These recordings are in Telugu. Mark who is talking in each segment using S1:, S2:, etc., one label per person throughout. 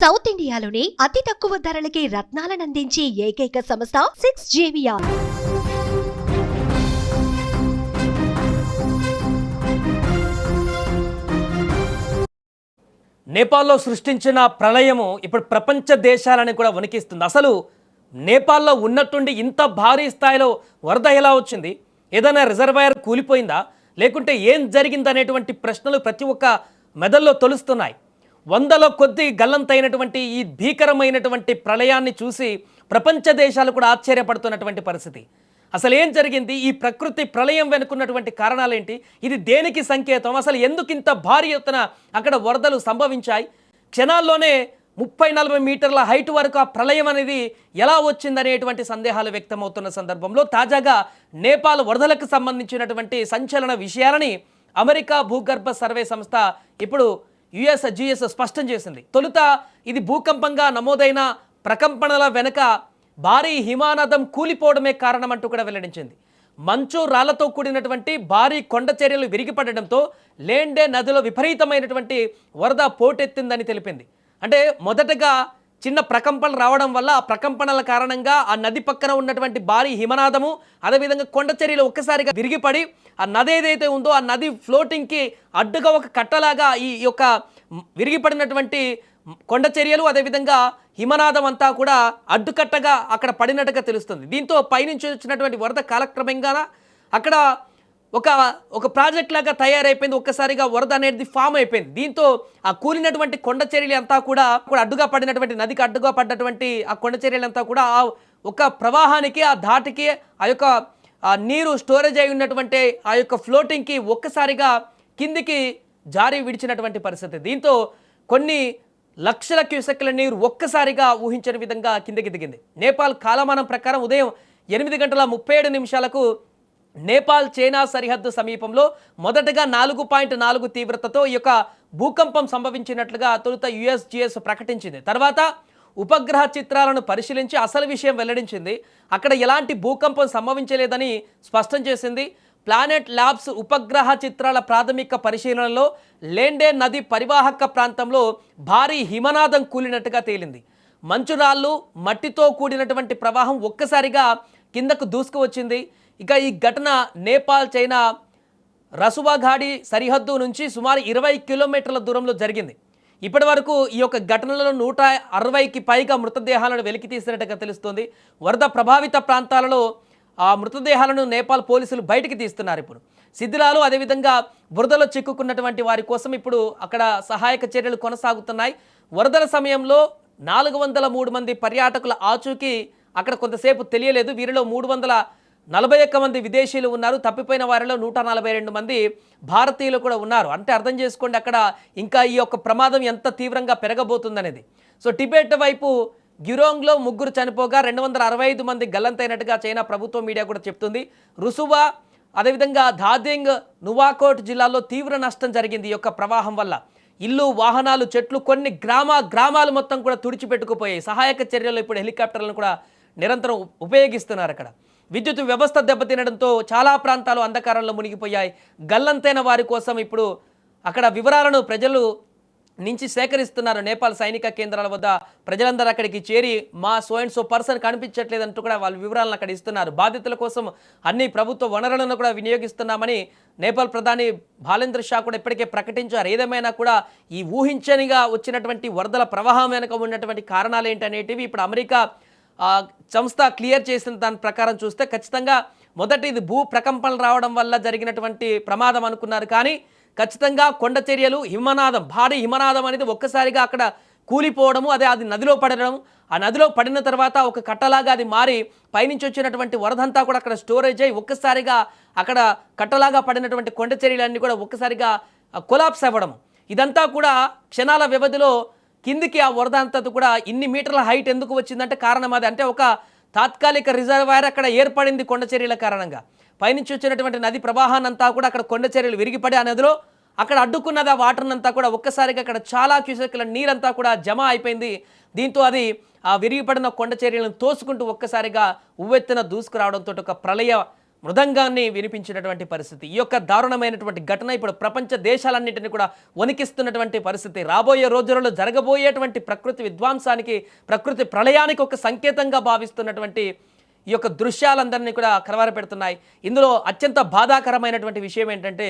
S1: సౌత్ ఇండియాలోని అతి తక్కువ ధరలకి రత్నాలనందించే ఏకైక సంస్థ 6JVR.
S2: నేపాల్లో సృష్టించిన ప్రళయము ఇప్పుడు ప్రపంచ దేశాలను కూడా వణికిస్తుంది. అసలు నేపాల్లో ఉన్నట్టుండి ఇంత భారీ స్థాయిలో వరద ఎలా వచ్చింది? ఏదైనా రిజర్వాయర్ కూలిపోయిందా? లేకుంటే ఏం జరిగిందనేటువంటి ప్రశ్నలు ప్రతి ఒక్క మెదల్లో తొలుస్తున్నాయి. వందల కొద్ది గల్లంతైనటువంటి ఈ భీకరమైనటువంటి ప్రళయాన్ని చూసి ప్రపంచ దేశాలు కూడా ఆశ్చర్యపడుతున్నటువంటి పరిస్థితి. అసలు ఏం జరిగింది? ఈ ప్రకృతి ప్రళయం వెనుకున్నటువంటి కారణాలేంటి? ఇది దేనికి సంకేతం? అసలు ఎందుకు ఇంత భారీ ఎత్తున అక్కడ వరదలు సంభవించాయి? క్షణాల్లోనే 30-40 మీటర్ల హైట్ వరకు ఆ ప్రళయం అనేది ఎలా వచ్చిందనేటువంటి సందేహాలు వ్యక్తమవుతున్న సందర్భంలో తాజాగా నేపాల్ వరదలకు సంబంధించినటువంటి సంచలన విషయాలని అమెరికా భూగర్భ సర్వే సంస్థ ఇప్పుడు యుఎస్జిఎస్ స్పష్టం చేసింది. తొలుత ఇది భూకంపంగా నమోదైన ప్రకంపనల వెనుక భారీ హిమానదం కూలిపోవడమే కారణమంటూ కూడా వెల్లడించింది. మంచు రాళ్లతో కూడినటువంటి భారీ కొండ చర్యలు విరిగిపడడంతో లేండే నదిలో విపరీతమైనటువంటి వరద పోటెత్తిందని తెలిపింది. అంటే మొదటగా చిన్న ప్రకంపనలు రావడం వల్ల ఆ ప్రకంపనల కారణంగా ఆ నది పక్కన ఉన్నటువంటి భారీ హిమనాదము అదేవిధంగా కొండ చర్యలు ఒక్కసారిగా విరిగిపడి ఆ నది ఏదైతే ఉందో ఆ నది ఫ్లోటింగ్కి అడ్డుగా ఒక కట్టలాగా ఈ యొక్క విరిగిపడినటువంటి కొండ చర్యలు అదేవిధంగా హిమనాదం అంతా కూడా అడ్డుకట్టగా అక్కడ పడినట్టుగా తెలుస్తుంది. దీంతో పైనుంచి వచ్చినటువంటి వరద కాలక్రమంగా అక్కడ ఒక ప్రాజెక్ట్ లాగా తయారైపోయింది. ఒక్కసారిగా వరద అనేది ఫామ్ అయిపోయింది. దీంతో ఆ కూలినటువంటి కొండ చర్యలు అంతా కూడా అడ్డుగా పడినటువంటి నదికి అడ్డుగా పడ్డటువంటి ఆ కొండ చర్యలంతా కూడా ఆ ఒక ప్రవాహానికి ఆ ధాటికి ఆ యొక్క నీరు స్టోరేజ్ అయి ఉన్నటువంటి ఆ యొక్క ఫ్లోటింగ్కి ఒక్కసారిగా కిందికి జారి విడిచినటువంటి పరిస్థితి. దీంతో కొన్ని లక్షల క్యూసెక్ల నీరు ఒక్కసారిగా ఊహించని విధంగా కిందకి దిగింది. నేపాల్ కాలమానం ప్రకారం ఉదయం 8:37 నేపాల్ చైనా సరిహద్దు సమీపంలో మొదటగా 4.4 తీవ్రతతో ఈ యొక్క భూకంపం సంభవించినట్లుగా తొలుత యుఎస్జిఎస్ ప్రకటించింది. తర్వాత ఉపగ్రహ చిత్రాలను పరిశీలించి అసలు విషయం వెల్లడించింది. అక్కడ ఎలాంటి భూకంపం సంభవించలేదని స్పష్టం చేసింది. ప్లానెట్ ల్యాబ్స్ ఉపగ్రహ చిత్రాల ప్రాథమిక పరిశీలనలో లేండే నది పరివాహక ప్రాంతంలో భారీ హిమనాదం కూలినట్టుగా తేలింది. మంచురాళ్ళు మట్టితో కూడినటువంటి ప్రవాహం ఒక్కసారిగా కిందకు దూసుకువచ్చింది. ఇక ఈ ఘటన నేపాల్ చైనా రసువాఘాడి సరిహద్దు నుంచి సుమారు 20 కిలోమీటర్ల దూరంలో జరిగింది. ఇప్పటి వరకు ఈ యొక్క ఘటనలో 160కి పైగా మృతదేహాలను వెలికి తీసినట్టుగా తెలుస్తోంది. వరద ప్రభావిత ప్రాంతాలలో ఆ మృతదేహాలను నేపాల్ పోలీసులు బయటికి తీస్తున్నారు. ఇప్పుడు శిథిలాలు అదేవిధంగా బురదలో చిక్కుకున్నటువంటి వారి కోసం ఇప్పుడు అక్కడ సహాయక చర్యలు కొనసాగుతున్నాయి. వరదల సమయంలో 403 మంది పర్యాటకుల ఆచూకీ అక్కడ కొంతసేపు తెలియలేదు. వీరిలో 341 మంది విదేశీయులు ఉన్నారు. తప్పిపోయిన వారిలో 142 మంది భారతీయులు కూడా ఉన్నారు. అంటే అర్థం చేసుకోండి అక్కడ ఇంకా ఈ యొక్క ప్రమాదం ఎంత తీవ్రంగా పెరగబోతుందనేది. సో టిబెట్ వైపు గిరోంగ్లో 3 చనిపోగా 265 మంది గల్లంతైనట్టుగా చైనా ప్రభుత్వ మీడియా కూడా చెప్తుంది. రుసువా అదేవిధంగా ధాదింగ్ నువాకోట్ జిల్లాలో తీవ్ర నష్టం జరిగింది ఈ యొక్క ప్రవాహం వల్ల. ఇల్లు వాహనాలు చెట్లు కొన్ని గ్రామాలు మొత్తం కూడా తుడిచిపెట్టుకుపోయాయి. సహాయక చర్యలు ఇప్పుడు హెలికాప్టర్లను కూడా నిరంతరం ఉపయోగిస్తున్నారు. అక్కడ విద్యుత్ వ్యవస్థ దెబ్బతినడంతో చాలా ప్రాంతాలు అంధకారంలో మునిగిపోయాయి. గల్లంతైన వారి కోసం ఇప్పుడు అక్కడ వివరాలను ప్రజలు నుంచి సేకరిస్తున్నారు. నేపాల్ సైనిక కేంద్రాల వద్ద ప్రజలందరూ అక్కడికి చేరి మా సో అండ్ సో పర్సన్ కనిపించట్లేదంటూ కూడా వాళ్ళ వివరాలను అక్కడ ఇస్తున్నారు. బాధితుల కోసం అన్ని ప్రభుత్వ వనరులను కూడా వినియోగిస్తున్నామని నేపాల్ ప్రధాని బాలేంద్ర షా కూడా ఇప్పటికే ప్రకటించారు. ఏదేమైనా కూడా ఈ ఊహించనిగా వచ్చినటువంటి వరదల ప్రవాహం వెనుక ఉన్నటువంటి కారణాలు ఏంటనేటివి ఇప్పుడు అమెరికా సంస్థ క్లియర్ చేసిన దాని ప్రకారం చూస్తే ఖచ్చితంగా మొదటి ఇది భూ ప్రకంపనలు రావడం వల్ల జరిగినటువంటి ప్రమాదం అనుకున్నారు. కానీ ఖచ్చితంగా కొండ చర్యలు హిమనాదం భారీ హిమనాదం అనేది ఒక్కసారిగా అక్కడ కూలిపోవడము అది నదిలో పడడం ఆ నదిలో పడిన తర్వాత ఒక కట్టలాగా అది మారి పైనుంచి వచ్చినటువంటి వరదంతా కూడా అక్కడ స్టోరేజ్ అయ్యి ఒక్కసారిగా అక్కడ కట్టలాగా పడినటువంటి కొండ చర్యలన్నీ కూడా ఒక్కసారిగా కొలాప్స్ అవ్వడం ఇదంతా కూడా క్షణాల వ్యవధిలో కిందికి ఆ వరద అంతా కూడా ఇన్ని మీటర్ల హైట్ ఎందుకు వచ్చిందంటే కారణం అది. అంటే ఒక తాత్కాలిక రిజర్వాయర్ అక్కడ ఏర్పడింది కొండ చర్యల కారణంగా. పైనుంచి వచ్చినటువంటి నది ప్రవాహాన్నంతా కూడా అక్కడ కొండ చర్యలు విరిగిపడి ఆ నదిలో అక్కడ అడ్డుకున్నది ఆ వాటర్ అంతా కూడా ఒక్కసారిగా అక్కడ చాలా క్యూసెక్ల నీరంతా కూడా జమ అయిపోయింది. దీంతో అది ఆ విరిగిపడిన కొండ చర్యలను తోసుకుంటూ ఒక్కసారిగా ఉవ్వెత్తున దూసుకురావడంతో ఒక ప్రళయ మృదంగాన్ని వినిపించినటువంటి పరిస్థితి. ఈ యొక్క దారుణమైనటువంటి ఘటన ఇప్పుడు ప్రపంచ దేశాలన్నింటినీ కూడా వణికిస్తున్నటువంటి పరిస్థితి. రాబోయే రోజులలో జరగబోయేటువంటి ప్రకృతి విధ్వంసానికి, ప్రకృతి ప్రళయానికి ఒక సంకేతంగా భావిస్తున్నటువంటి ఈ యొక్క దృశ్యాలందరినీ కూడా కలవరపెడుతున్నాయి. ఇందులో అత్యంత బాధాకరమైనటువంటి విషయం ఏంటంటే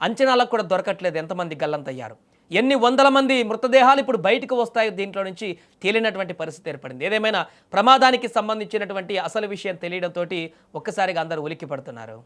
S2: అంచనాలకు కూడా దొరకట్లేదు ఎంతమంది గల్లంతయ్యారు. ఎన్ని వందల మంది మృతదేహాలు ఇప్పుడు బయటకు వస్తాయో దీంట్లో నుంచి తేలినటువంటి పరిస్థితి ఏర్పడింది. ఏదేమైనా ప్రమాదానికి సంబంధించినటువంటి అసలు విషయం తెలియడంతో ఒక్కసారిగా అందరూ ఉలిక్కి పడుతున్నారు.